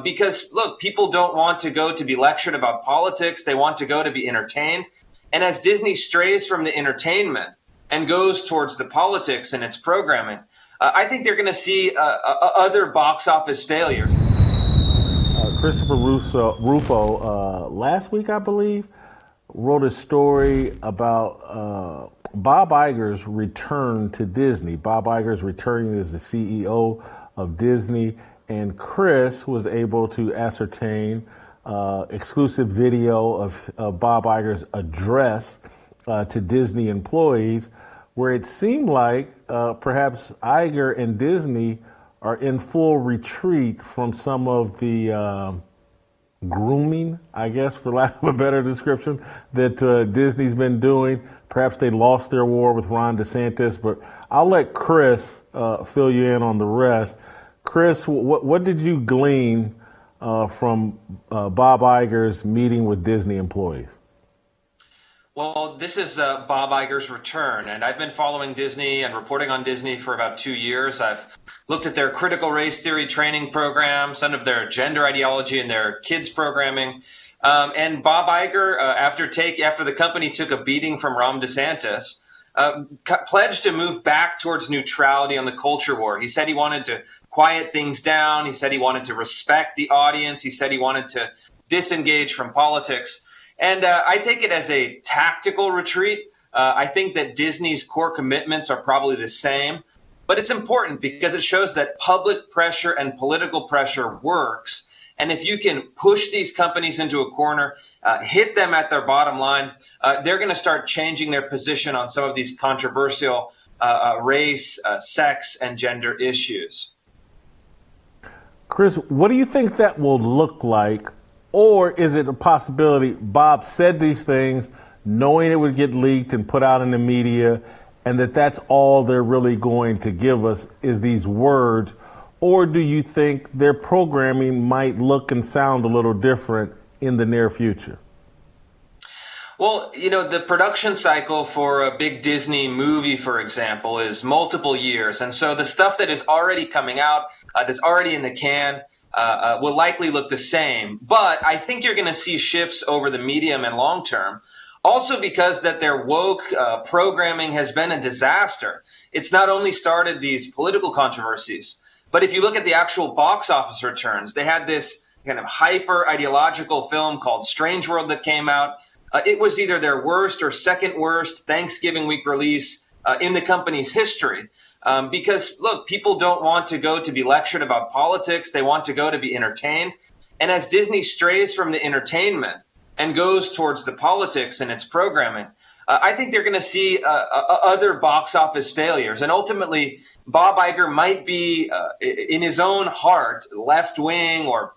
Because, look, people don't want to go to be lectured about politics. They want to go to be entertained. And as Disney strays from the entertainment and goes towards the politics in its programming, I think they're going to see other box office failures. Christopher Rufo, last week, I believe, wrote a story about Bob Iger's return to Disney. Bob Iger's returning as the CEO of Disney, and Chris was able to ascertain exclusive video of Bob Iger's address to Disney employees, where it seemed like perhaps Iger and Disney are in full retreat from some of the grooming, I guess, for lack of a better description, that Disney's been doing. Perhaps they lost their war with Ron DeSantis, but I'll let Chris fill you in on the rest. Chris, what did you glean from Bob Iger's meeting with Disney employees? Well, this is Bob Iger's return, and I've been following Disney and reporting on Disney for about 2 years. I've looked at their critical race theory training program, some of their gender ideology and their kids programming. And Bob Iger, after the company took a beating from Ron DeSantis, pledged to move back towards neutrality on the culture war. He said he wanted to quiet things down. He said he wanted to respect the audience. He said he wanted to disengage from politics. And I take it as a tactical retreat. I think that Disney's core commitments are probably the same. But it's important because it shows that public pressure and political pressure works. And if you can push these companies into a corner, hit them at their bottom line, they're going to start changing their position on some of these controversial race, sex, and gender issues. Chris, what do you think that will look like? Or is it a possibility Bob said these things knowing it would get leaked and put out in the media, and that's all they're really going to give us is these words? Or do you think their programming might look and sound a little different in the near future? Well, the production cycle for a big Disney movie, for example, is multiple years. And so the stuff that is already coming out, that's already in the can, will likely look the same. But I think you're going to see shifts over the medium and long term. Also because that their woke programming has been a disaster. It's not only started these political controversies, but if you look at the actual box office returns, they had this kind of hyper ideological film called Strange World that came out. It was either their worst or second worst Thanksgiving week release in the company's history. Because, look, people don't want to go to be lectured about politics. They want to go to be entertained. And as Disney strays from the entertainment and goes towards the politics in its programming, I think they're going to see other box office failures. And ultimately, Bob Iger might be, in his own heart, left wing or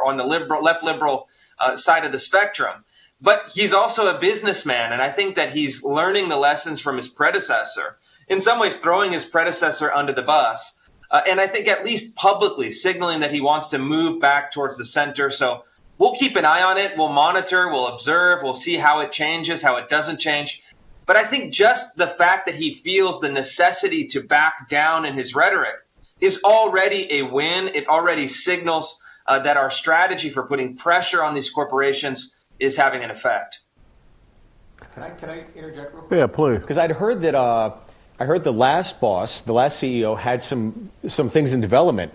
on the left liberal side of the spectrum. But he's also a businessman, and I think that he's learning the lessons from his predecessor, in some ways throwing his predecessor under the bus. And I think at least publicly signaling that he wants to move back towards the center. So we'll keep an eye on it. We'll monitor. We'll observe. We'll see how it changes, how it doesn't change. But I think just the fact that he feels the necessity to back down in his rhetoric is already a win. It already signals that our strategy for putting pressure on these corporations is having an effect. Can I interject real quick? Yeah, please. Because I'd heard that I heard the last boss, the last CEO, had some things in development,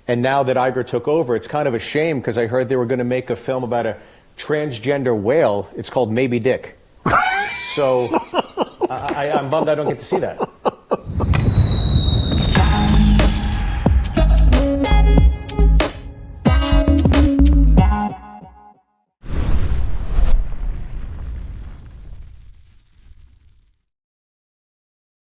and now that Iger took over, it's kind of a shame because I heard they were going to make a film about a transgender whale. It's called Maybe Dick. So I'm bummed I don't get to see that.